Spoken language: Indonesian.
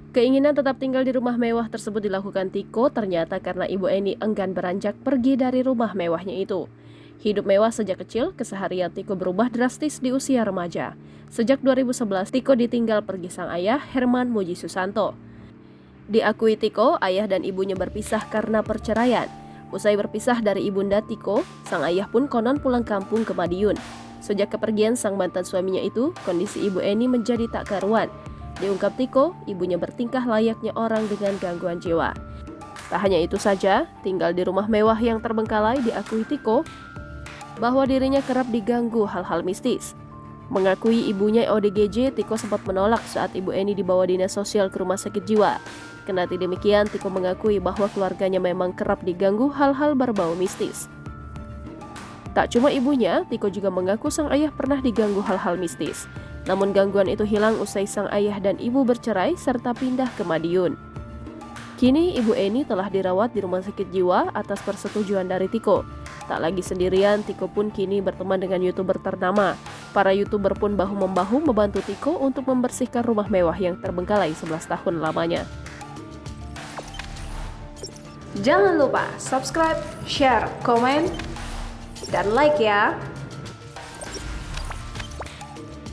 Keinginan tetap tinggal di rumah mewah tersebut dilakukan Tiko ternyata karena Ibu Eni enggan beranjak pergi dari rumah mewahnya itu. Hidup mewah sejak kecil, keseharian Tiko berubah drastis di usia remaja. Sejak 2011, Tiko ditinggal pergi sang ayah, Herman Muji Susanto. Diakui Tiko, ayah dan ibunya berpisah karena perceraian. Usai berpisah dari ibunda Tiko, sang ayah pun konon pulang kampung ke Madiun. Sejak kepergian sang mantan suaminya itu, kondisi Ibu Eni menjadi tak karuan. Diungkap Tiko, ibunya bertingkah layaknya orang dengan gangguan jiwa. Tak hanya itu saja, tinggal di rumah mewah yang terbengkalai diakui Tiko bahwa dirinya kerap diganggu hal-hal mistis. Mengakui ibunya ODGJ, Tiko sempat menolak saat Ibu Eni dibawa dinas sosial ke rumah sakit jiwa. Kendati demikian, Tiko mengakui bahwa keluarganya memang kerap diganggu hal-hal berbau mistis. Tak cuma ibunya, Tiko juga mengaku sang ayah pernah diganggu hal-hal mistis. Namun gangguan itu hilang usai sang ayah dan ibu bercerai serta pindah ke Madiun. Kini Ibu Eni telah dirawat di rumah sakit jiwa atas persetujuan dari Tiko. Tak lagi sendirian, Tiko pun kini berteman dengan YouTuber ternama. Para YouTuber pun bahu-membahu membantu Tiko untuk membersihkan rumah mewah yang terbengkalai 11 tahun lamanya. Jangan lupa subscribe, share, komen, dan like ya!